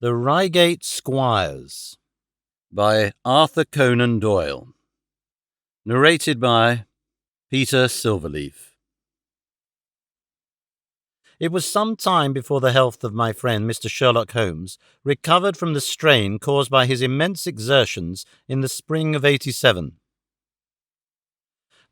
The Reigate Squires by Arthur Conan Doyle. Narrated by Peter Silverleaf. It was some time before the health of my friend Mr. Sherlock Holmes recovered from the strain caused by his immense exertions in the spring of '87.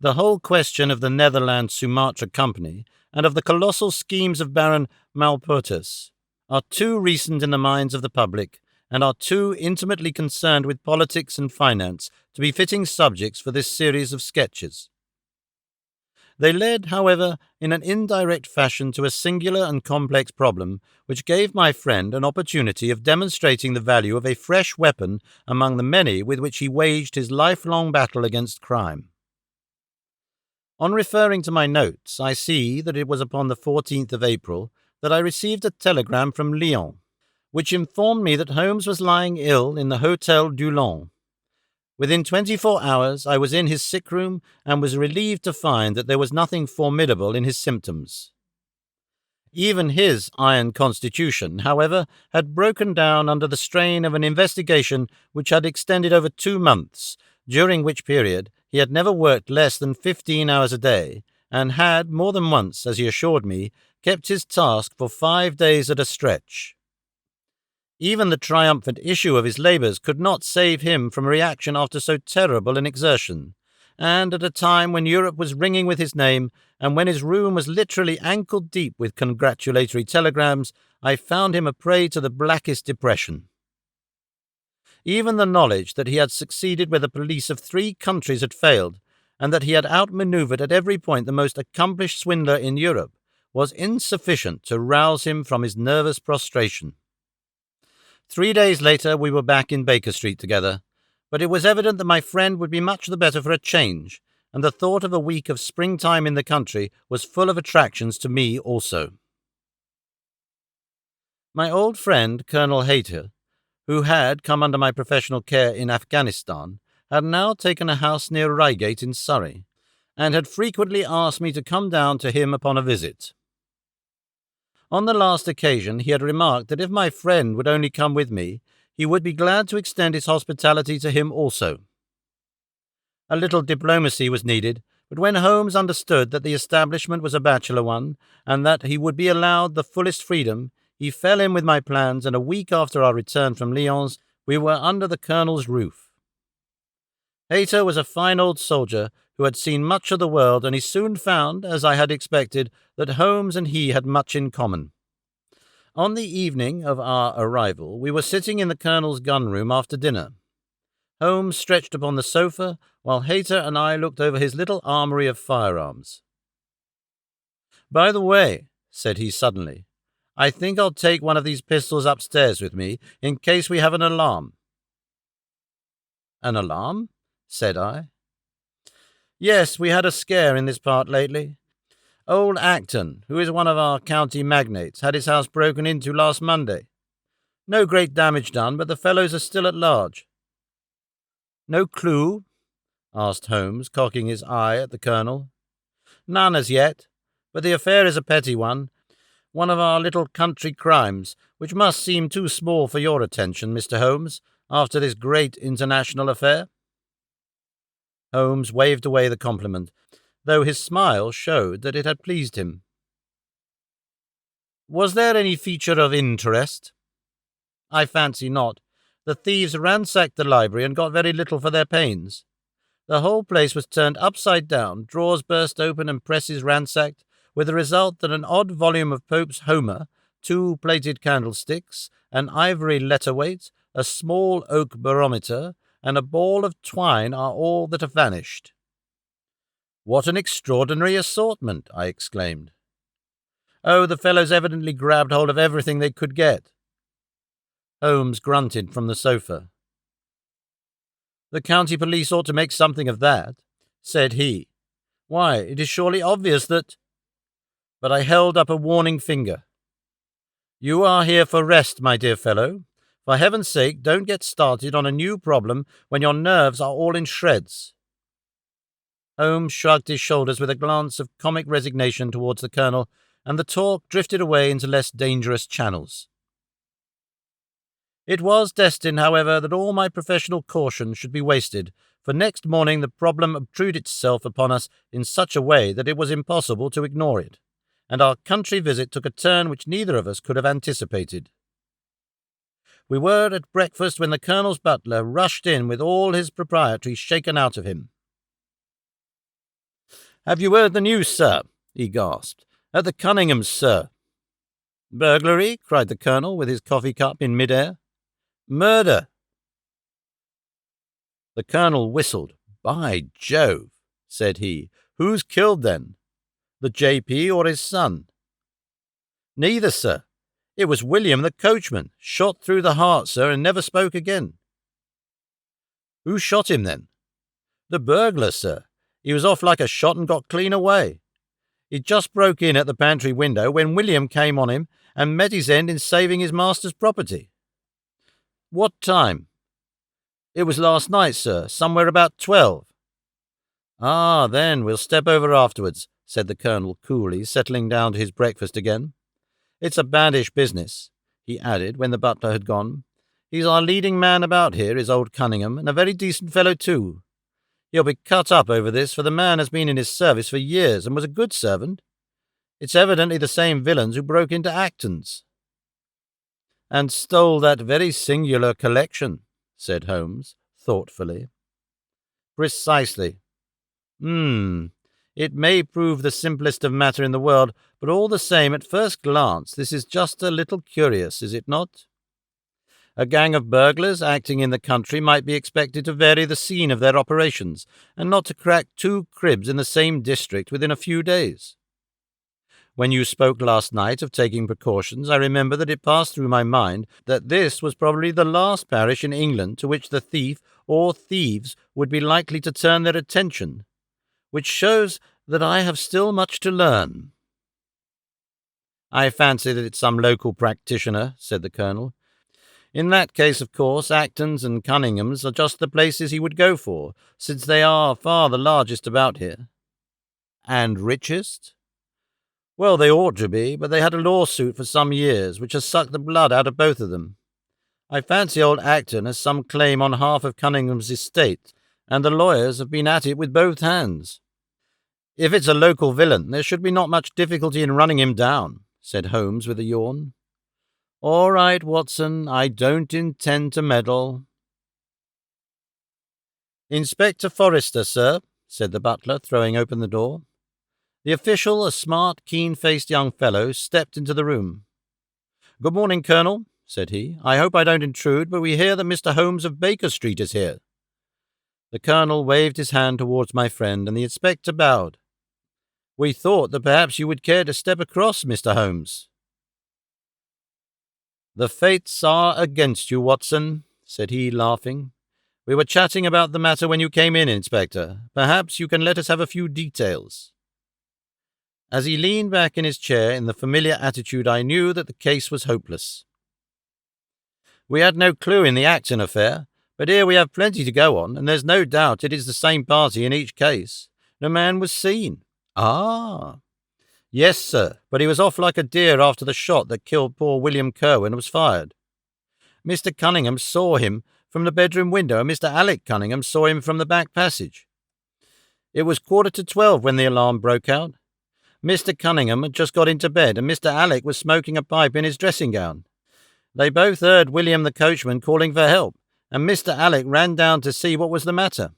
The whole question of the Netherlands Sumatra Company and of the colossal schemes of Baron Malpertus are too recent in the minds of the public and are too intimately concerned with politics and finance to be fitting subjects for this series of sketches. They led, however, in an indirect fashion to a singular and complex problem which gave my friend an opportunity of demonstrating the value of a fresh weapon among the many with which he waged his lifelong battle against crime. On referring to my notes, I see that it was upon the 14th of April that I received a telegram from Lyons, which informed me that Holmes was lying ill in the Hotel du Lion. Within 24 hours I was in his sick room and was relieved to find that there was nothing formidable in his symptoms. Even his iron constitution, however, had broken down under the strain of an investigation which had extended over 2 months, during which period he had never worked less than 15 hours a day, and had, more than once, as he assured me, kept his task for 5 days at a stretch. Even the triumphant issue of his labours could not save him from reaction after so terrible an exertion, and at a time when Europe was ringing with his name, and when his room was literally ankle-deep with congratulatory telegrams, I found him a prey to the blackest depression. Even the knowledge that he had succeeded where the police of 3 countries had failed, and that he had outmanoeuvred at every point the most accomplished swindler in Europe, was insufficient to rouse him from his nervous prostration. 3 days later we were back in Baker Street together, but it was evident that my friend would be much the better for a change, and the thought of a week of springtime in the country was full of attractions to me also. My old friend, Colonel Hayter, who had come under my professional care in Afghanistan, had now taken a house near Reigate in Surrey, and had frequently asked me to come down to him upon a visit. On the last occasion he had remarked that if my friend would only come with me, he would be glad to extend his hospitality to him also. A little diplomacy was needed, but when Holmes understood that the establishment was a bachelor one, and that he would be allowed the fullest freedom, he fell in with my plans, and a week after our return from Lyons, we were under the Colonel's roof. Hayter was a fine old soldier who had seen much of the world, and he soon found, as I had expected, that Holmes and he had much in common. On the evening of our arrival, we were sitting in the Colonel's gun-room after dinner. Holmes stretched upon the sofa, while Hayter and I looked over his little armoury of firearms. "By the way," said he suddenly, "I think I'll take one of these pistols upstairs with me, in case we have an alarm." "An alarm?" said I. "Yes, we had a scare in this part lately. Old Acton, who is one of our county magnates, had his house broken into last Monday. No great damage done, but the fellows are still at large." "No clue?" asked Holmes, cocking his eye at the Colonel. "None as yet, but the affair is a petty one of our little country crimes, which must seem too small for your attention, Mr. Holmes, after this great international affair." Holmes waved away the compliment, though his smile showed that it had pleased him. "Was there any feature of interest?" "I fancy not. The thieves ransacked the library and got very little for their pains. The whole place was turned upside down, drawers burst open and presses ransacked, with the result that an odd volume of Pope's Homer, 2 plated candlesticks, an ivory letter-weight, a small oak barometer, and a ball of twine are all that have vanished." "What an extraordinary assortment!" I exclaimed. "Oh, the fellows evidently grabbed hold of everything they could get." Holmes grunted from the sofa. "The county police ought to make something of that," said he. "Why, it is surely obvious that—" But I held up a warning finger. "You are here for rest, my dear fellow. For heaven's sake, don't get started on a new problem when your nerves are all in shreds." Holmes shrugged his shoulders with a glance of comic resignation towards the Colonel, and the talk drifted away into less dangerous channels. It was destined, however, that all my professional caution should be wasted, for next morning the problem obtruded itself upon us in such a way that it was impossible to ignore it, and our country visit took a turn which neither of us could have anticipated. We were at breakfast when the Colonel's butler rushed in with all his propriety shaken out of him. "Have you heard the news, sir?" he gasped. "At the Cunninghams, sir." "Burglary?" cried the Colonel, with his coffee cup in mid-air. "Murder." The Colonel whistled. "By Jove," said he. "Who's killed, then? The J.P. or his son?" "Neither, sir. It was William the coachman, shot through the heart, sir, and never spoke again." "Who shot him, then?" "The burglar, sir. He was off like a shot and got clean away. He just broke in at the pantry window when William came on him and met his end in saving his master's property." "What time?" "It was last night, sir, somewhere about 12. "Ah, then we'll step over afterwards," said the Colonel coolly, settling down to his breakfast again. "It's a baddish business," he added when the butler had gone. "He's our leading man about here, is old Cunningham, and a very decent fellow too. He'll be cut up over this, for the man has been in his service for years and was a good servant. It's evidently the same villains who broke into Acton's." "And stole that very singular collection," said Holmes, thoughtfully. "Precisely. It may prove the simplest of matter in the world, but all the same, at first glance, this is just a little curious, is it not? A gang of burglars acting in the country might be expected to vary the scene of their operations, and not to crack 2 cribs in the same district within a few days. When you spoke last night of taking precautions, I remember that it passed through my mind that this was probably the last parish in England to which the thief or thieves would be likely to turn their attention, which shows that I have still much to learn." "I fancy that it's some local practitioner," said the Colonel. "In that case, of course, Acton's and Cunningham's are just the places he would go for, since they are far the largest about here." "And richest?" "Well, they ought to be, but they had a lawsuit for some years, which has sucked the blood out of both of them. I fancy old Acton has some claim on half of Cunningham's estate, and the lawyers have been at it with both hands." "If it's a local villain, there should be not much difficulty in running him down," said Holmes with a yawn. "All right, Watson, I don't intend to meddle." "Inspector Forrester, sir," said the butler, throwing open the door. The official, a smart, keen-faced young fellow, stepped into the room. "Good morning, Colonel," said he. "I hope I don't intrude, but we hear that Mr. Holmes of Baker Street is here." The Colonel waved his hand towards my friend, and the inspector bowed. "We thought that perhaps you would care to step across, Mr. Holmes." "The fates are against you, Watson," said he, laughing. "We were chatting about the matter when you came in, Inspector. Perhaps you can let us have a few details." As he leaned back in his chair in the familiar attitude, I knew that the case was hopeless. "We had no clue in the Acton affair, but here we have plenty to go on, and there's no doubt it is the same party in each case. The man was seen." "Ah!" "Yes, sir, but he was off like a deer after the shot that killed poor William Kerwin was fired. Mr. Cunningham saw him from the bedroom window, and Mr. Alec Cunningham saw him from the back passage. It was 11:45 when the alarm broke out. Mr. Cunningham had just got into bed, and Mr. Alec was smoking a pipe in his dressing gown. They both heard William the coachman calling for help, and Mr. Alec ran down to see what was the matter.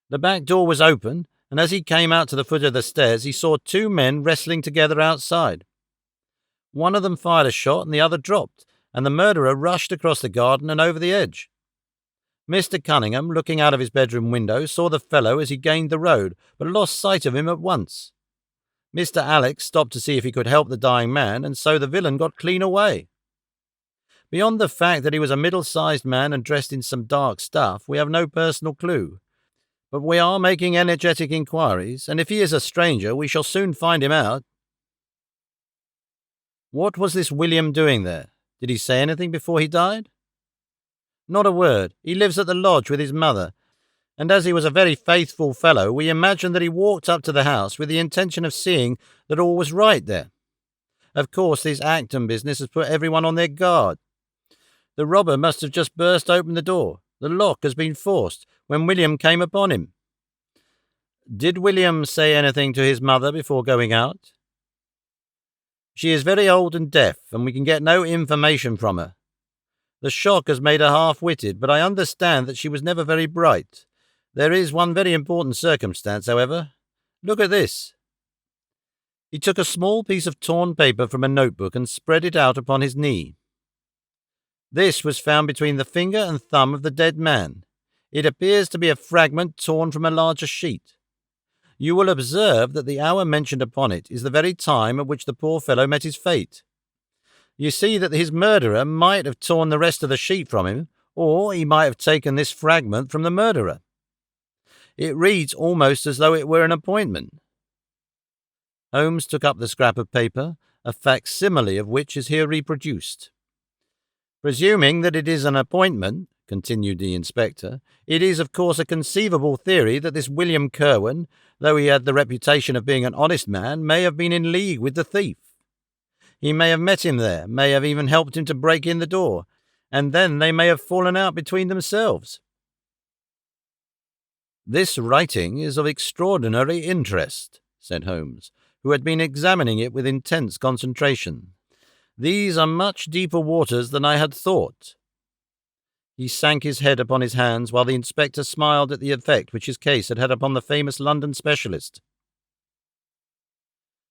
The back door was open, and as he came out to the foot of the stairs, he saw 2 men wrestling together outside. One of them fired a shot and the other dropped, and the murderer rushed across the garden and over the edge. Mr. Cunningham, looking out of his bedroom window, saw the fellow as he gained the road, but lost sight of him at once. Mr. Alec stopped to see if he could help the dying man, and so the villain got clean away. Beyond the fact that he was a middle-sized man and dressed in some dark stuff, we have no personal clue. But we are making energetic inquiries, and if he is a stranger, we shall soon find him out." "What was this William doing there? Did he say anything before he died?" "Not a word. He lives at the lodge with his mother, and as he was a very faithful fellow, we imagined that he walked up to the house with the intention of seeing that all was right there. Of course, this Acton business has put everyone on their guard. The robber must have just burst open the door. The lock has been forced when William came upon him." "Did William say anything to his mother before going out?" "She is very old and deaf, and we can get no information from her. The shock has made her half-witted, but I understand that she was never very bright. There is one very important circumstance, however. Look at this." He took a small piece of torn paper from a notebook and spread it out upon his knee. "This was found between the finger and thumb of the dead man. It appears to be a fragment torn from a larger sheet. You will observe that the hour mentioned upon it is the very time at which the poor fellow met his fate. You see that his murderer might have torn the rest of the sheet from him, or he might have taken this fragment from the murderer. It reads almost as though it were an appointment." Holmes took up the scrap of paper, a facsimile of which is here reproduced. "Presuming that it is an appointment," continued the inspector, "it is of course a conceivable theory that this William Kirwan, though he had the reputation of being an honest man, may have been in league with the thief. He may have met him there, may have even helped him to break in the door, and then they may have fallen out between themselves." "This writing is of extraordinary interest," said Holmes, who had been examining it with intense concentration. "These are much deeper waters than I had thought." He sank his head upon his hands while the inspector smiled at the effect which his case had had upon the famous London specialist.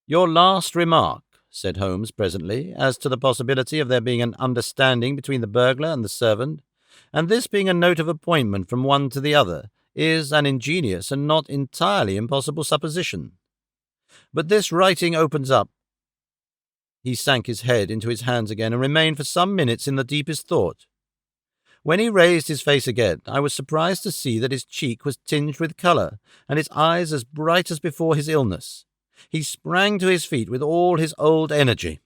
"Your last remark," said Holmes presently, "as to the possibility of there being an understanding between the burglar and the servant, and this being a note of appointment from one to the other, is an ingenious and not entirely impossible supposition. But this writing opens up—" He sank his head into his hands again and remained for some minutes in the deepest thought. When he raised his face again, I was surprised to see that his cheek was tinged with colour, and his eyes as bright as before his illness. He sprang to his feet with all his old energy.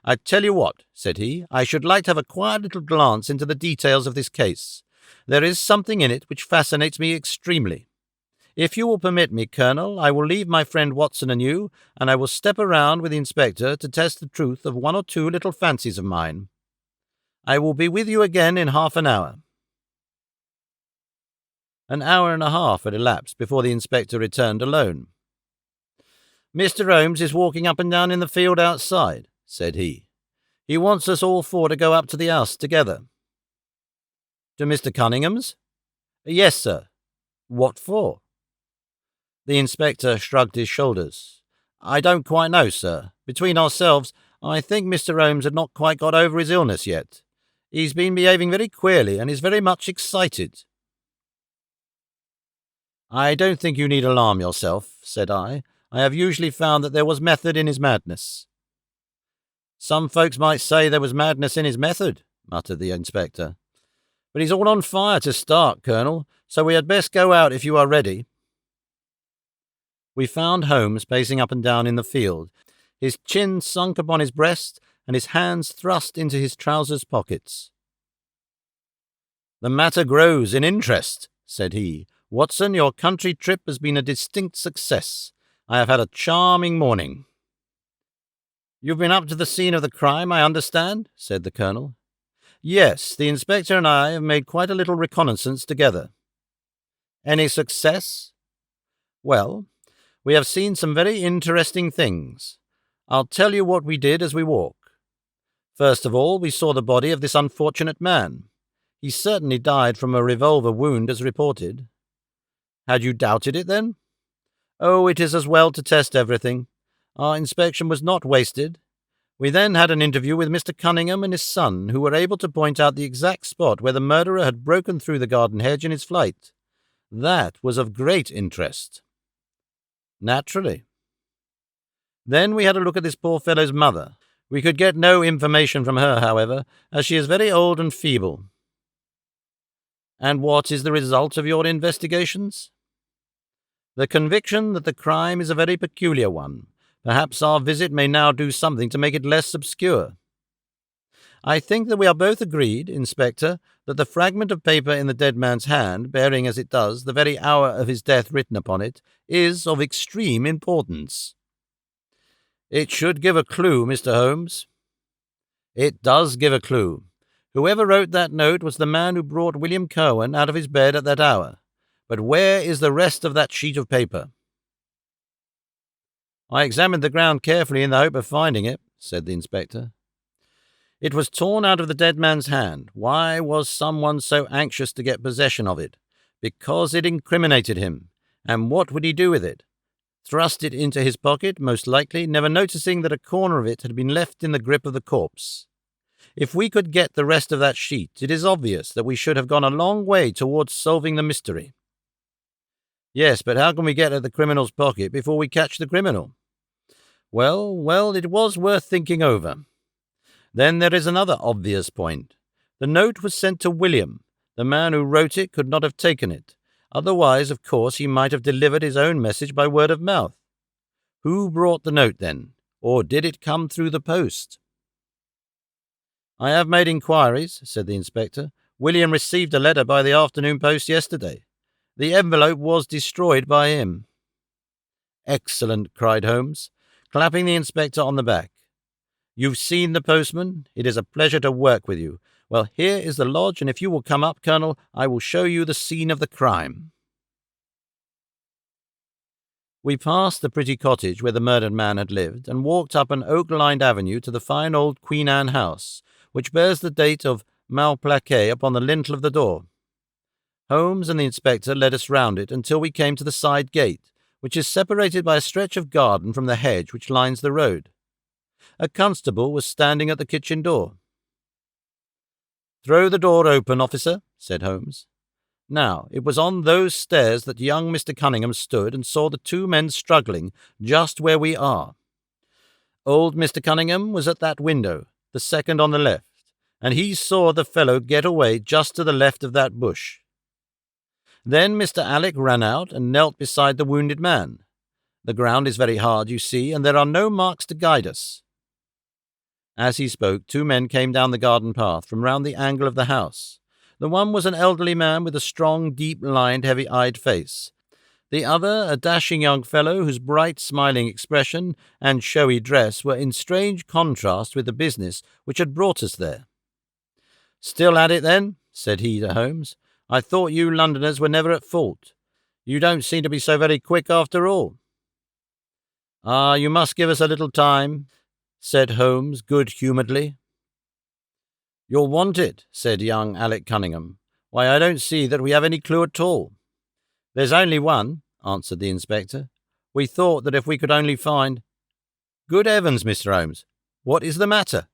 "I tell you what," said he, "I should like to have a quiet little glance into the details of this case. There is something in it which fascinates me extremely. If you will permit me, Colonel, I will leave my friend Watson and you, and I will step around with the inspector to test the truth of one or two little fancies of mine. I will be with you again in half an hour." An hour and a half had elapsed before the inspector returned alone. "Mr. Holmes is walking up and down in the field outside," said he. "He wants us all four to go up to the house together." "To Mr. Cunningham's?" "Yes, sir." "What for?" The inspector shrugged his shoulders. "I don't quite know, sir. Between ourselves, I think Mr. Holmes had not quite got over his illness yet. He's been behaving very queerly and is very much excited." "I don't think you need alarm yourself," said I. "I have usually found that there was method in his madness." "Some folks might say there was madness in his method," muttered the inspector. "But he's all on fire to start, Colonel, so we had best go out if you are ready." We found Holmes pacing up and down in the field, his chin sunk upon his breast and his hands thrust into his trousers pockets. "The matter grows in interest," said he. "Watson, your country trip has been a distinct success. I have had a charming morning." "You've been up to the scene of the crime, I understand?" said the Colonel. "Yes, the inspector and I have made quite a little reconnaissance together." "Any success?" "Well, we have seen some very interesting things. I'll tell you what we did as we walk. First of all, we saw the body of this unfortunate man. He certainly died from a revolver wound as reported." "Had you doubted it, then?" "Oh, it is as well to test everything. Our inspection was not wasted. We then had an interview with Mr. Cunningham and his son, who were able to point out the exact spot where the murderer had broken through the garden hedge in his flight. That was of great interest." "Naturally." "Then we had a look at this poor fellow's mother. We could get no information from her, however, as she is very old and feeble." "And what is the result of your investigations?" "The conviction that the crime is a very peculiar one. Perhaps our visit may now do something to make it less obscure. I think that we are both agreed, Inspector, that the fragment of paper in the dead man's hand, bearing as it does the very hour of his death written upon it, is of extreme importance." "It should give a clue, Mr. Holmes." It does give a clue. Whoever wrote that note was the man who brought William Kirwan out of his bed at that hour. But where is the rest of that sheet of paper? I examined the ground carefully in the hope of finding it, said the inspector. It was torn out of the dead man's hand. Why was someone so anxious to get possession of it? Because it incriminated him. And what would he do with it? Thrust it into his pocket, most likely, never noticing that a corner of it had been left in the grip of the corpse. If we could get the rest of that sheet, it is obvious that we should have gone a long way towards solving the mystery. Yes, but how can we get at the criminal's pocket before we catch the criminal? Well, it was worth thinking over. Then there is another obvious point. The note was sent to William. The man who wrote it could not have taken it. Otherwise, of course, he might have delivered his own message by word of mouth. Who brought the note, then? Or did it come through the post? I have made inquiries, said the inspector. William received a letter by the afternoon post yesterday. The envelope was destroyed by him. Excellent, cried Holmes, clapping the inspector on the back. You've seen the postman? It is a pleasure to work with you. Well, here is the lodge, and if you will come up, Colonel, I will show you the scene of the crime. We passed the pretty cottage where the murdered man had lived, and walked up an oak-lined avenue to the fine old Queen Anne house, which bears the date of Malplaquet upon the lintel of the door. Holmes and the inspector led us round it until we came to the side gate, which is separated by a stretch of garden from the hedge which lines the road. A constable was standing at the kitchen door. "Throw the door open, officer," said Holmes. Now, it was on those stairs that young Mr. Cunningham stood and saw the two men struggling just where we are. Old Mr. Cunningham was at that window, the second on the left, and he saw the fellow get away just to the left of that bush. Then Mr. Alec ran out and knelt beside the wounded man. The ground is very hard, you see, and there are no marks to guide us. As he spoke, two men came down the garden path from round the angle of the house. The one was an elderly man with a strong, deep-lined, heavy-eyed face. The other, a dashing young fellow whose bright, smiling expression and showy dress were in strange contrast with the business which had brought us there. "Still at it, then?" said he to Holmes. "I thought you Londoners were never at fault. You don't seem to be so very quick after all." "Ah, you must give us a little time," said Holmes good-humouredly. "You'll want it," said young Alec Cunningham. "Why, I don't see that we have any clue at all." "There's only one," answered the inspector. "We thought that if we could only find—" "Good heavens, Mr. Holmes, what is the matter?"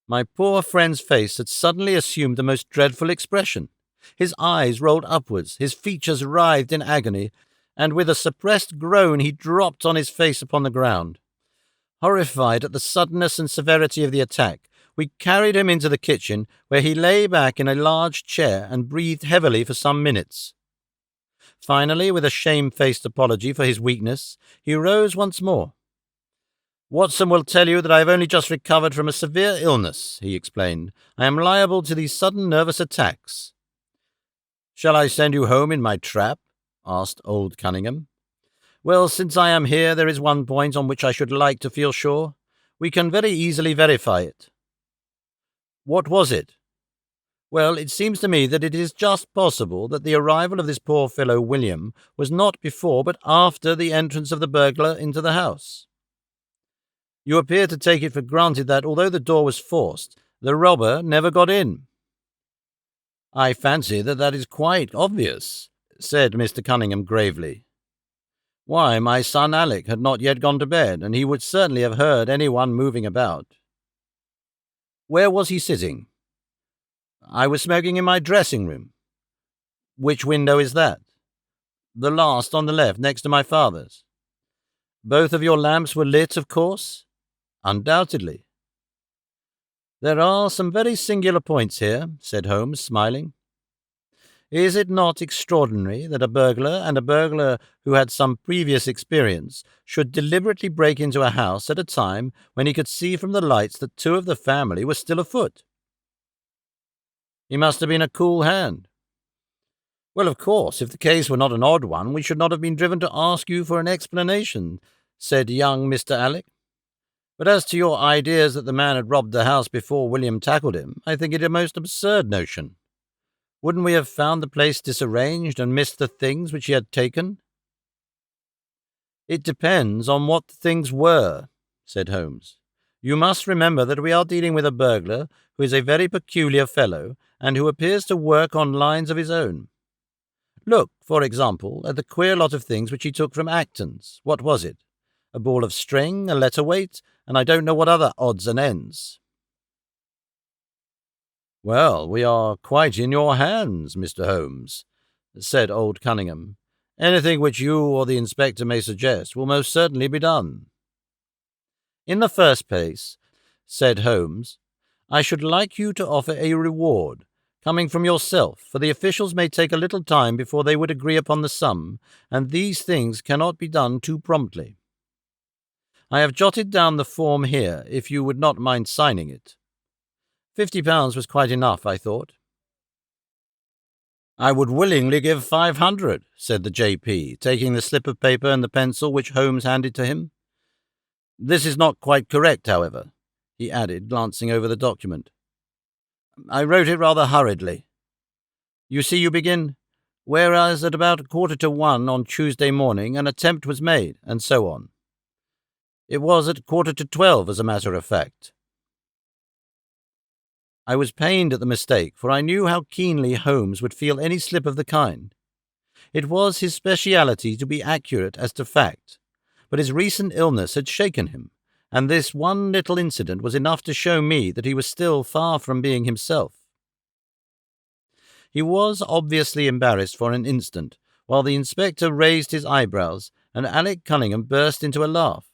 My poor friend's face had suddenly assumed the most dreadful expression. His eyes rolled upwards, his features writhed in agony, and with a suppressed groan he dropped on his face upon the ground. Horrified at the suddenness and severity of the attack, we carried him into the kitchen, where he lay back in a large chair and breathed heavily for some minutes. Finally, with a shamefaced apology for his weakness, he rose once more. "Watson will tell you that I have only just recovered from a severe illness," he explained. "I am liable to these sudden nervous attacks." "Shall I send you home in my trap?" asked old Cunningham. "Well, since I am here, there is one point on which I should like to feel sure. We can very easily verify it." "What was it?" "Well, it seems to me that it is just possible that the arrival of this poor fellow William was not before but after the entrance of the burglar into the house. You appear to take it for granted that, although the door was forced, the robber never got in." "I fancy that is quite obvious," said Mr. Cunningham gravely. "Why, my son Alec had not yet gone to bed, and he would certainly have heard anyone moving about." "Where was he sitting?" "I was smoking in my dressing-room." "Which window is that?" "The last on the left, next to my father's." "Both of your lamps were lit, of course?" "Undoubtedly." "There are some very singular points here," said Holmes, smiling. "Is it not extraordinary that a burglar, and a burglar who had some previous experience, should deliberately break into a house at a time when he could see from the lights that two of the family were still afoot?" "He must have been a cool hand." "Well, of course, if the case were not an odd one, we should not have been driven to ask you for an explanation," said young Mr. Alec. But as to your ideas that the man had robbed the house before William tackled him, I think it a most absurd notion. Wouldn't we have found the place disarranged and missed the things which he had taken? It depends on what the things were, said Holmes. You must remember that we are dealing with a burglar who is a very peculiar fellow and who appears to work on lines of his own. Look, for example, at the queer lot of things which he took from Acton's. What was it? A ball of string, a letter weight, and I don't know what other odds and ends. Well, we are quite in your hands, Mr. Holmes, said old Cunningham. Anything which you or the inspector may suggest will most certainly be done. In the first place, said Holmes, I should like you to offer a reward, coming from yourself, for the officials may take a little time before they would agree upon the sum, and these things cannot be done too promptly. I have jotted down the form here, if you would not mind signing it. £50 was quite enough, I thought. I would willingly give 500, said the J.P., taking the slip of paper and the pencil which Holmes handed to him. This is not quite correct, however, he added, glancing over the document. I wrote it rather hurriedly. You see, you begin, whereas at about 1:45 on Tuesday morning an attempt was made, and so on. It was at 11:45, as a matter of fact. I was pained at the mistake, for I knew how keenly Holmes would feel any slip of the kind. It was his speciality to be accurate as to fact, but his recent illness had shaken him, and this one little incident was enough to show me that he was still far from being himself. He was obviously embarrassed for an instant, while the inspector raised his eyebrows, and Alec Cunningham burst into a laugh.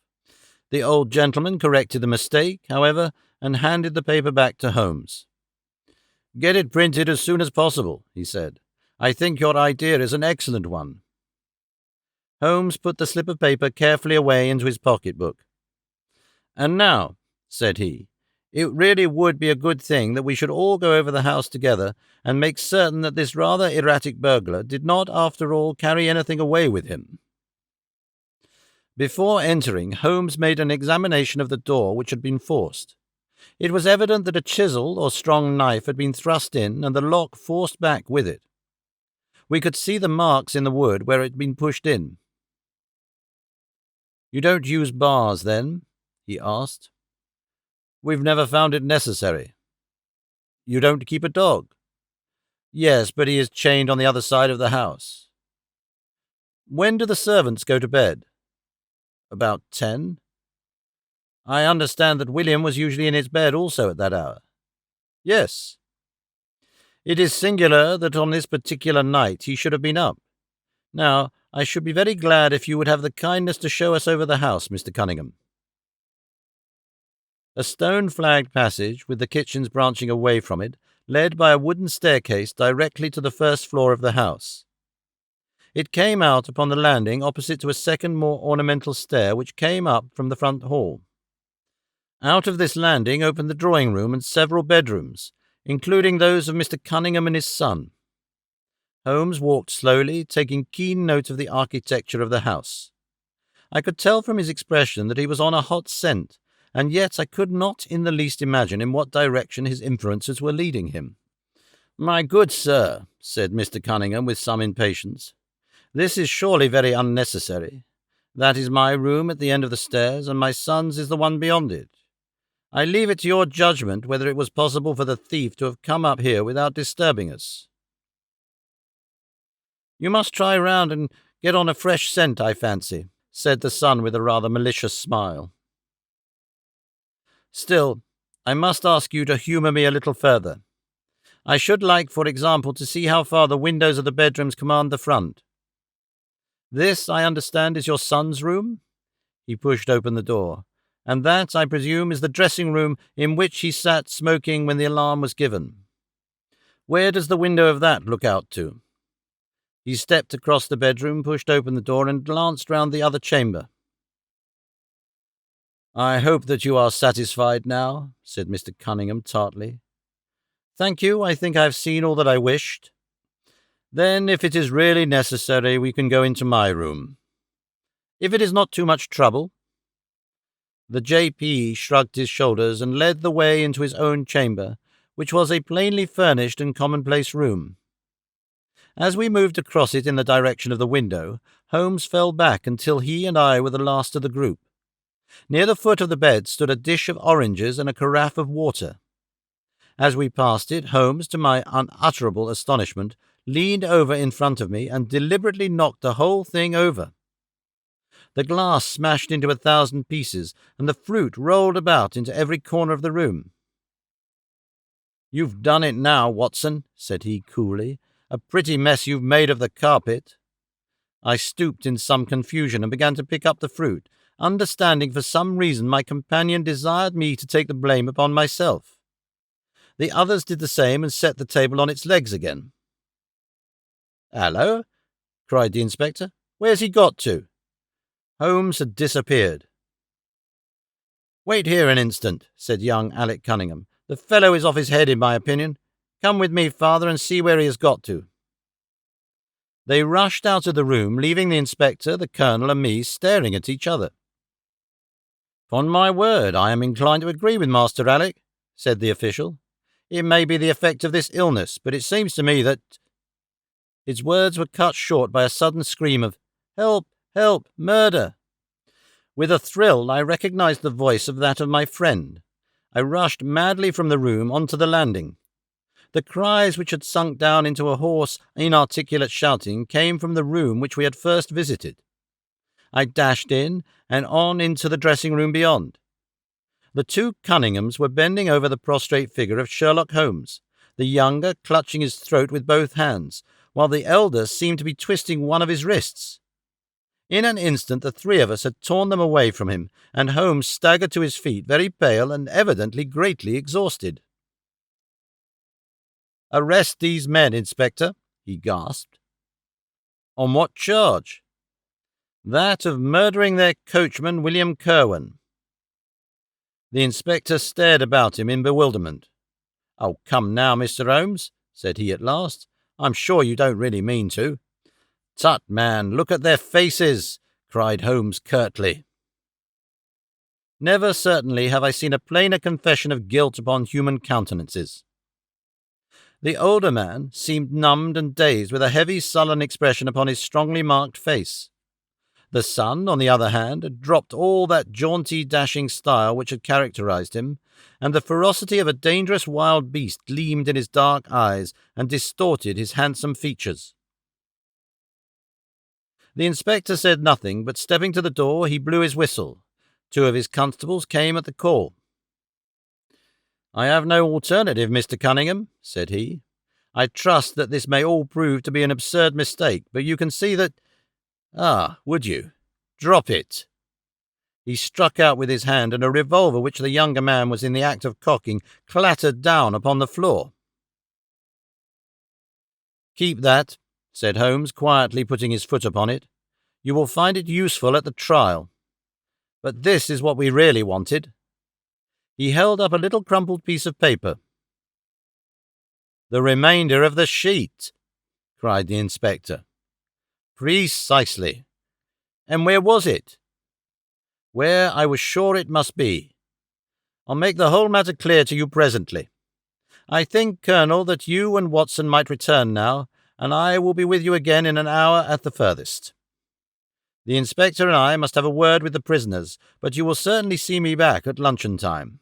The old gentleman corrected the mistake, however, and handed the paper back to Holmes. Get it printed as soon as possible, he said. I think your idea is an excellent one. Holmes put the slip of paper carefully away into his pocket-book. And now, said he, it really would be a good thing that we should all go over the house together and make certain that this rather erratic burglar did not, after all, carry anything away with him. Before entering, Holmes made an examination of the door which had been forced. It was evident that a chisel or strong knife had been thrust in and the lock forced back with it. We could see the marks in the wood where it had been pushed in. You don't use bars, then? He asked. We've never found it necessary. You don't keep a dog? Yes, but he is chained on the other side of the house. When do the servants go to bed? About 10. I understand that William was usually in his bed also at that hour. Yes. It is singular that on this particular night he should have been up. Now, I should be very glad if you would have the kindness to show us over the house, Mr. Cunningham. A stone-flagged passage, with the kitchens branching away from it, led by a wooden staircase directly to the first floor of the house. It came out upon the landing opposite to a second, more ornamental stair which came up from the front hall. Out of this landing opened the drawing-room and several bedrooms, including those of Mr. Cunningham and his son. Holmes walked slowly, taking keen note of the architecture of the house. I could tell from his expression that he was on a hot scent, and yet I could not in the least imagine in what direction his influences were leading him. My good sir, said Mr. Cunningham with some impatience, this is surely very unnecessary. That is my room at the end of the stairs, and my son's is the one beyond it. I leave it to your judgment whether it was possible for the thief to have come up here without disturbing us. You must try round and get on a fresh scent, I fancy, said the son with a rather malicious smile. Still, I must ask you to humour me a little further. I should like, for example, to see how far the windows of the bedrooms command the front. This, I understand, is your son's room? He pushed open the door. And that, I presume, is the dressing-room in which he sat smoking when the alarm was given. Where does the window of that look out to? He stepped across the bedroom, pushed open the door, and glanced round the other chamber. I hope that you are satisfied now, said Mr. Cunningham tartly. Thank you, I think I have seen all that I wished. Then, if it is really necessary, we can go into my room. If it is not too much trouble. The J.P. shrugged his shoulders and led the way into his own chamber, which was a plainly furnished and commonplace room. As we moved across it in the direction of the window, Holmes fell back until he and I were the last of the group. Near the foot of the bed stood a dish of oranges and a carafe of water. As we passed it, Holmes, to my unutterable astonishment, leaned over in front of me and deliberately knocked the whole thing over. The glass smashed into 1,000 pieces, and the fruit rolled about into every corner of the room. "You've done it now, Watson," said he coolly. "A pretty mess you've made of the carpet." I stooped in some confusion and began to pick up the fruit, understanding for some reason my companion desired me to take the blame upon myself. The others did the same and set the table on its legs again. "Hallo!" cried the inspector. "Where's he got to?" Holmes had disappeared. "Wait here an instant," said young Alec Cunningham. "The fellow is off his head, in my opinion. Come with me, father, and see where he has got to." They rushed out of the room, leaving the inspector, the colonel, and me staring at each other. "Upon my word, I am inclined to agree with Master Alec," said the official. "It may be the effect of this illness, but it seems to me that—" His words were cut short by a sudden scream of, "Help! Help! Murder!" With a thrill, I recognized the voice of that of my friend. I rushed madly from the room onto the landing. The cries, which had sunk down into a hoarse, inarticulate shouting, came from the room which we had first visited. I dashed in and on into the dressing-room beyond. The two Cunninghams were bending over the prostrate figure of Sherlock Holmes, the younger clutching his throat with both hands, while the elder seemed to be twisting one of his wrists. In an instant the three of us had torn them away from him, and Holmes staggered to his feet, very pale and evidently greatly exhausted. "Arrest these men, Inspector," he gasped. "On what charge?" "That of murdering their coachman, William Kirwan." The inspector stared about him in bewilderment. "Oh, come now, Mr. Holmes," said he at last. "I'm sure you don't really mean to." "Tut, man, look at their faces," cried Holmes curtly. Never certainly have I seen a plainer confession of guilt upon human countenances. The older man seemed numbed and dazed, with a heavy, sullen expression upon his strongly marked face. The son, on the other hand, had dropped all that jaunty, dashing style which had characterized him, and the ferocity of a dangerous wild beast gleamed in his dark eyes and distorted his handsome features. The inspector said nothing, but stepping to the door, he blew his whistle. Two of his constables came at the call. "I have no alternative, Mr. Cunningham," said he. "I trust that this may all prove to be an absurd mistake, but you can see that— would you? Drop it." He struck out with his hand, and a revolver which the younger man was in the act of cocking clattered down upon the floor. "Keep that," said Holmes, quietly putting his foot upon it. "You will find it useful at the trial. But this is what we really wanted." He held up a little crumpled piece of paper. "The remainder of the sheet," cried the inspector. "Precisely. And where was it?" "Where I was sure it must be. I'll make the whole matter clear to you presently. I think, Colonel, that you and Watson might return now, and I will be with you again in an hour at the furthest. The inspector and I must have a word with the prisoners, but you will certainly see me back at luncheon time."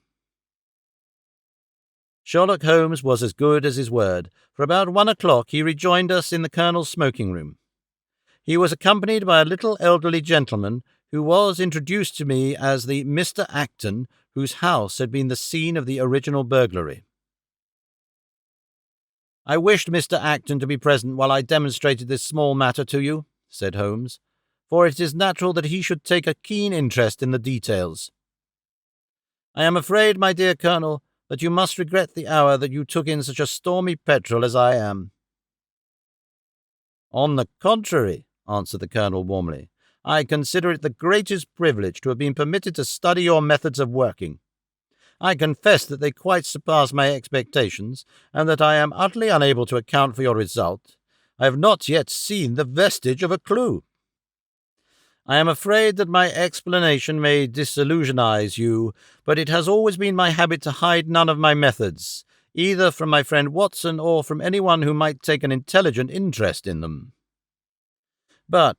Sherlock Holmes was as good as his word. For about 1 o'clock he rejoined us in the Colonel's smoking-room. He was accompanied by a little elderly gentleman who was introduced to me as the Mr. Acton whose house had been the scene of the original burglary. "I wished Mr. Acton to be present while I demonstrated this small matter to you," said Holmes, "for it is natural that he should take a keen interest in the details. I am afraid, my dear Colonel, that you must regret the hour that you took in such a stormy petrel as I am." "On the contrary," answered the Colonel warmly, "I consider it the greatest privilege to have been permitted to study your methods of working. I confess that they quite surpass my expectations, and that I am utterly unable to account for your result. I have not yet seen the vestige of a clue." I am afraid that my explanation may disillusionize you, but it has always been my habit to hide none of my methods, either from my friend Watson or from anyone who might take an intelligent interest in them. But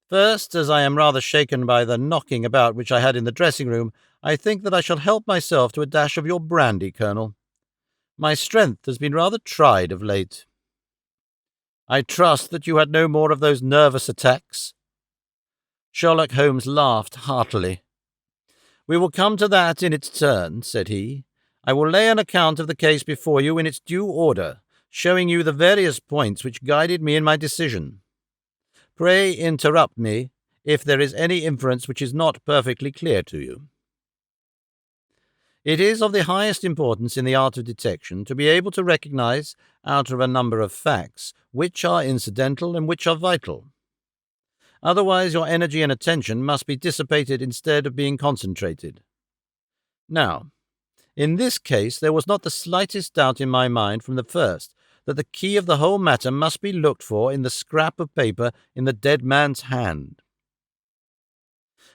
first, as I am rather shaken by the knocking about which I had in the dressing-room, I think that I shall help myself to a dash of your brandy, Colonel. My strength has been rather tried of late. I trust that you had no more of those nervous attacks. Sherlock Holmes laughed heartily. We will come to that in its turn, said he. I will lay an account of the case before you in its due order, showing you the various points which guided me in my decision. Pray interrupt me if there is any inference which is not perfectly clear to you. It is of the highest importance in the art of detection to be able to recognize, out of a number of facts, which are incidental and which are vital. Otherwise your energy and attention must be dissipated instead of being concentrated. Now, in this case there was not the slightest doubt in my mind from the first that the key of the whole matter must be looked for in the scrap of paper in the dead man's hand.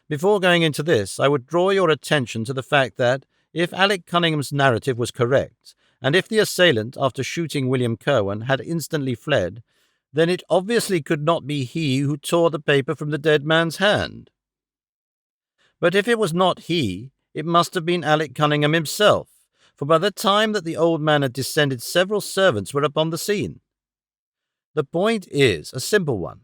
Before going into this, I would draw your attention to the fact that, if Alec Cunningham's narrative was correct, and if the assailant, after shooting William Kirwan, had instantly fled, then it obviously could not be he who tore the paper from the dead man's hand. But if it was not he, it must have been Alec Cunningham himself, for by the time that the old man had descended, several servants were upon the scene. The point is a simple one,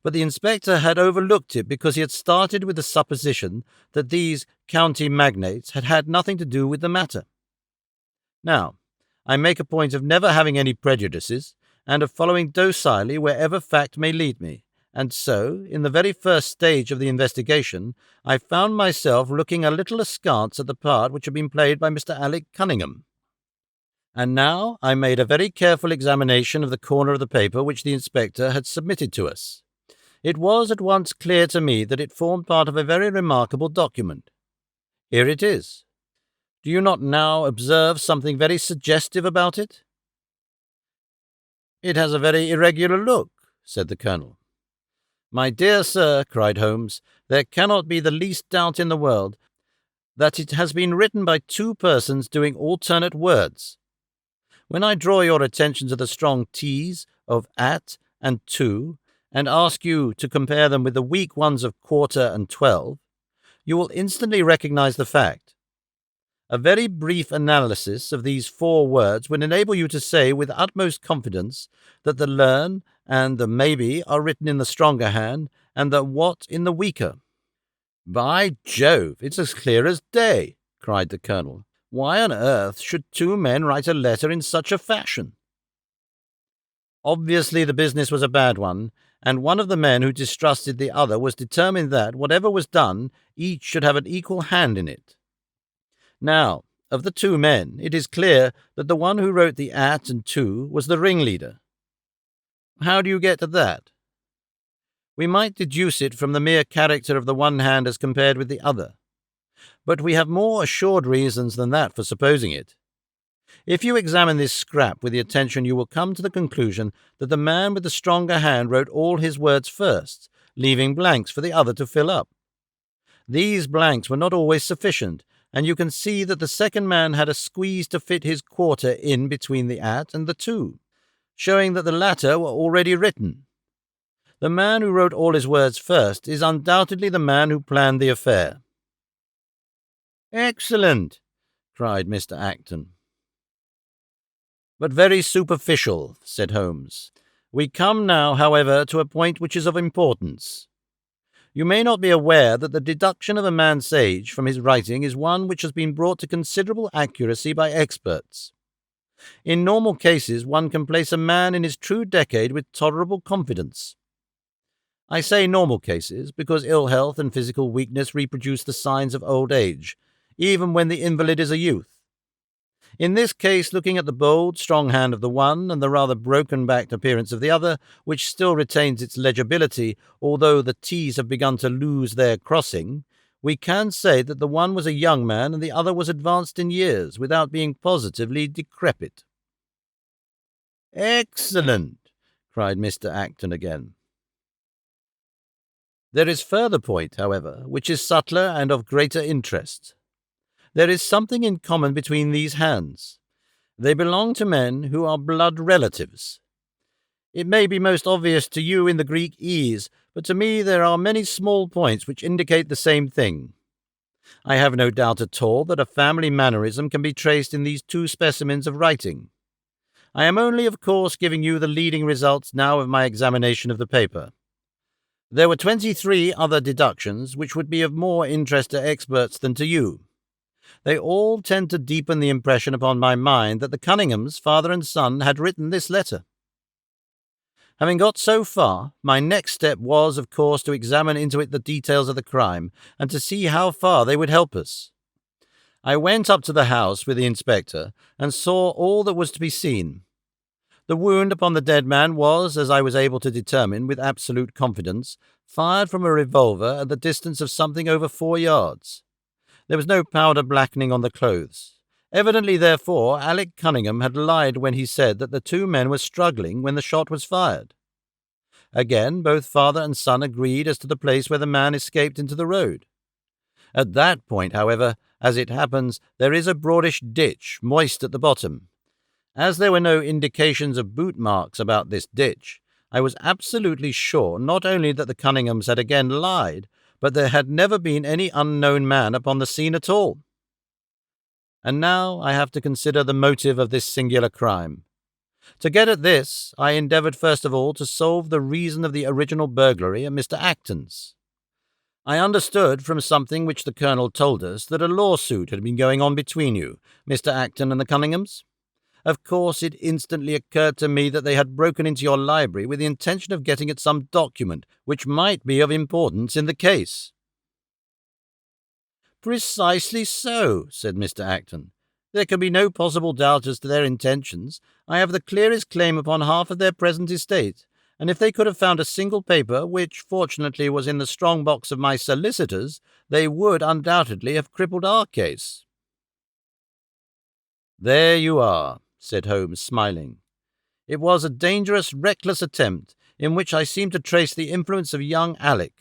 but the inspector had overlooked it because he had started with the supposition that these county magnates had had nothing to do with the matter. Now, I make a point of never having any prejudices, and of following docilely wherever fact may lead me, and so, in the very first stage of the investigation, I found myself looking a little askance at the part which had been played by Mr. Alec Cunningham. And now I made a very careful examination of the corner of the paper which the inspector had submitted to us. It was at once clear to me that it formed part of a very remarkable document. Here it is. Do you not now observe something very suggestive about it? It has a very irregular look, said the Colonel. My dear sir, cried Holmes, there cannot be the least doubt in the world that it has been written by two persons doing alternate words. When I draw your attention to the strong T's of at and to, and ask you to compare them with the weak ones of quarter and 12, you will instantly recognize the fact. A very brief analysis of these four words would enable you to say with utmost confidence that the learn and the maybe are written in the stronger hand and the what in the weaker. By Jove, it's as clear as day, cried the Colonel. Why on earth should two men write a letter in such a fashion? Obviously the business was a bad one, and one of the men who distrusted the other was determined that, whatever was done, each should have an equal hand in it. Now, of the two men, it is clear that the one who wrote the at and to was the ringleader. How do you get at that? We might deduce it from the mere character of the one hand as compared with the other, but we have more assured reasons than that for supposing it. If you examine this scrap with the attention, you will come to the conclusion that the man with the stronger hand wrote all his words first, leaving blanks for the other to fill up. These blanks were not always sufficient, and you can see that the second man had a squeeze to fit his quarter in between the at and the to, showing that the latter were already written. The man who wrote all his words first is undoubtedly the man who planned the affair. Excellent, cried Mr. Acton. But very superficial, said Holmes. We come now, however, to a point which is of importance. You may not be aware that the deduction of a man's age from his writing is one which has been brought to considerable accuracy by experts. In normal cases, one can place a man in his true decade with tolerable confidence. I say normal cases because ill health and physical weakness reproduce the signs of old age, even when the invalid is a youth. In this case, looking at the bold, strong hand of the one and the rather broken-backed appearance of the other, which still retains its legibility, although the T's have begun to lose their crossing, we can say that the one was a young man and the other was advanced in years, without being positively decrepit. Excellent, cried Mr. Acton again. There is further point, however, which is subtler and of greater interest. There is something in common between these hands. They belong to men who are blood relatives. It may be most obvious to you in the Greek E's, but to me there are many small points which indicate the same thing. I have no doubt at all that a family mannerism can be traced in these two specimens of writing. I am only, of course, giving you the leading results now of my examination of the paper. There were 23 other deductions which would be of more interest to experts than to you. They all tend to deepen the impression upon my mind that the Cunninghams, father and son, had written this letter. Having got so far, my next step was, of course, to examine into it the details of the crime, and to see how far they would help us. I went up to the house with the inspector, and saw all that was to be seen. The wound upon the dead man was, as I was able to determine with absolute confidence, fired from a revolver at the distance of something over 4 yards. There was no powder blackening on the clothes. Evidently, therefore, Alec Cunningham had lied when he said that the two men were struggling when the shot was fired. Again, both father and son agreed as to the place where the man escaped into the road. At that point, however, as it happens, there is a broadish ditch, moist at the bottom. As there were no indications of boot marks about this ditch, I was absolutely sure not only that the Cunninghams had again lied, but there had never been any unknown man upon the scene at all. And now I have to consider the motive of this singular crime. To get at this, I endeavoured first of all to solve the reason of the original burglary at Mr. Acton's. I understood from something which the Colonel told us that a lawsuit had been going on between you, Mr. Acton and the Cunninghams. Of course, it instantly occurred to me that they had broken into your library with the intention of getting at some document which might be of importance in the case. "Precisely so," said Mr. Acton. "There can be no possible doubt as to their intentions. I have the clearest claim upon half of their present estate, and if they could have found a single paper, which fortunately was in the strong box of my solicitors, they would undoubtedly have crippled our case." "There you are," said Holmes, smiling. "It was a dangerous, reckless attempt, in which I seem to trace the influence of young Alec.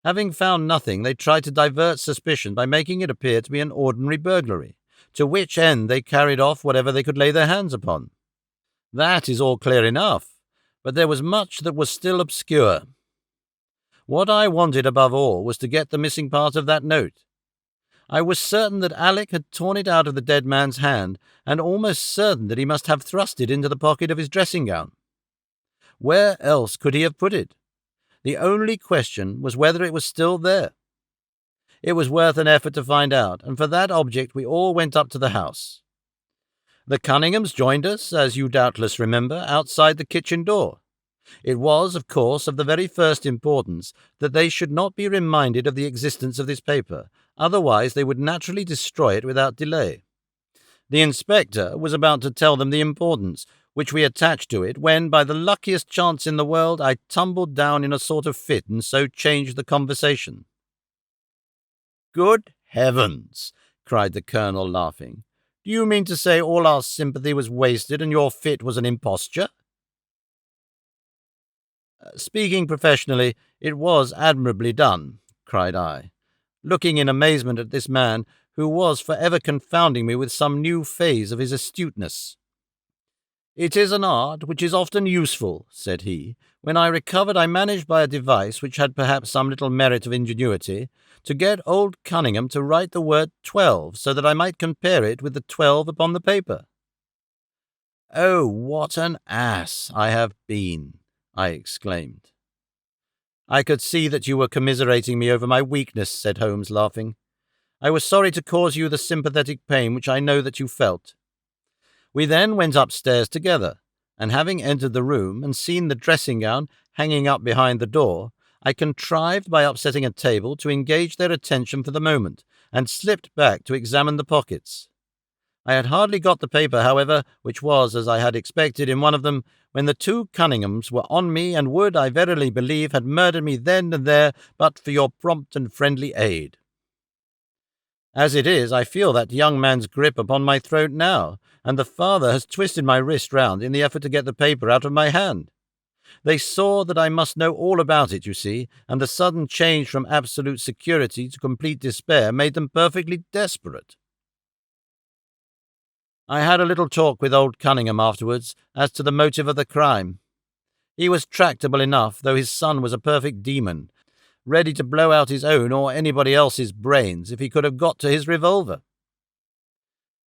Having found nothing, they tried to divert suspicion by making it appear to be an ordinary burglary, to which end they carried off whatever they could lay their hands upon. That is all clear enough, but there was much that was still obscure. What I wanted above all was to get the missing part of that note. I was certain that Alec had torn it out of the dead man's hand, and almost certain that he must have thrust it into the pocket of his dressing gown. Where else could he have put it? The only question was whether it was still there. It was worth an effort to find out, and for that object we all went up to the house. The Cunninghams joined us, as you doubtless remember, outside the kitchen door. It was, of course, of the very first importance that they should not be reminded of the existence of this paper, otherwise they would naturally destroy it without delay. The inspector was about to tell them the importance which we attached to it when, by the luckiest chance in the world, I tumbled down in a sort of fit and so changed the conversation. "Good heavens!" cried the Colonel, laughing. "Do you mean to say all our sympathy was wasted and your fit was an imposture?" "Speaking professionally, it was admirably done," cried I, looking in amazement at this man who was forever confounding me with some new phase of his astuteness. "It is an art which is often useful," said he. "When I recovered, I managed by a device which had perhaps some little merit of ingenuity to get old Cunningham to write the word 12 so that I might compare it with the 12 upon the paper." "Oh, what an ass I have been!" I exclaimed. "I could see that you were commiserating me over my weakness," said Holmes, laughing. "I was sorry to cause you the sympathetic pain which I know that you felt." We then went upstairs together, and having entered the room and seen the dressing-gown hanging up behind the door, I contrived by upsetting a table to engage their attention for the moment, and slipped back to examine the pockets. I had hardly got the paper, however, which was, as I had expected, in one of them, when the two Cunninghams were on me and would, I verily believe, have murdered me then and there but for your prompt and friendly aid. As it is, I feel that young man's grip upon my throat now, and the father has twisted my wrist round in the effort to get the paper out of my hand. They saw that I must know all about it, you see, and the sudden change from absolute security to complete despair made them perfectly desperate. I had a little talk with old Cunningham afterwards as to the motive of the crime. He was tractable enough, though his son was a perfect demon, ready to blow out his own or anybody else's brains if he could have got to his revolver.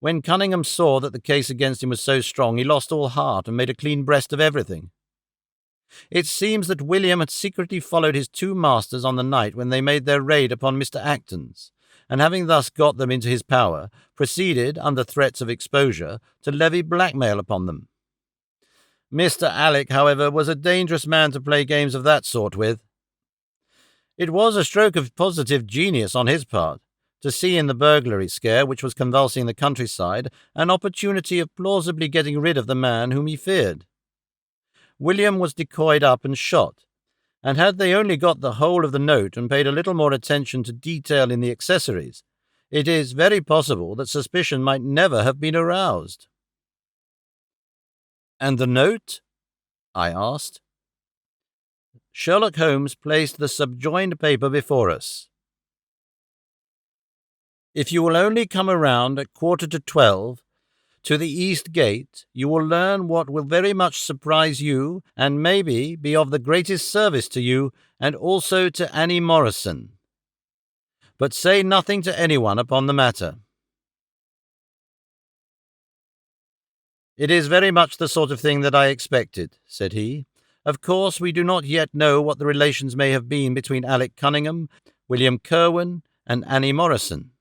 When Cunningham saw that the case against him was so strong, he lost all heart and made a clean breast of everything. It seems that William had secretly followed his two masters on the night when they made their raid upon Mr. Acton's, and having thus got them into his power, proceeded, under threats of exposure, to levy blackmail upon them. Mr. Alec, however, was a dangerous man to play games of that sort with. It was a stroke of positive genius on his part, to see in the burglary scare which was convulsing the countryside an opportunity of plausibly getting rid of the man whom he feared. William was decoyed up and shot, and had they only got the whole of the note and paid a little more attention to detail in the accessories, it is very possible that suspicion might never have been aroused. "And the note?" I asked. Sherlock Holmes placed the subjoined paper before us. "If you will only come around at 11:45 to the East Gate, you will learn what will very much surprise you and maybe be of the greatest service to you and also to Annie Morrison. But say nothing to anyone upon the matter." "It is very much the sort of thing that I expected," said he. "Of course, we do not yet know what the relations may have been between Alec Cunningham, William Kirwan, and Annie Morrison.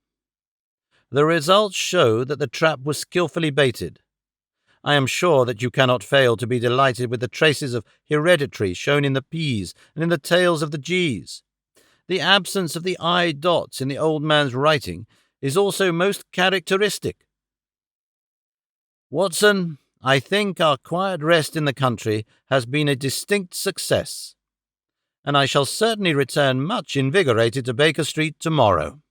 The results show that the trap was skilfully baited. I am sure that you cannot fail to be delighted with the traces of hereditary shown in the P's and in the tails of the G's. The absence of the I dots in the old man's writing is also most characteristic. Watson, I think our quiet rest in the country has been a distinct success, and I shall certainly return much invigorated to Baker Street tomorrow."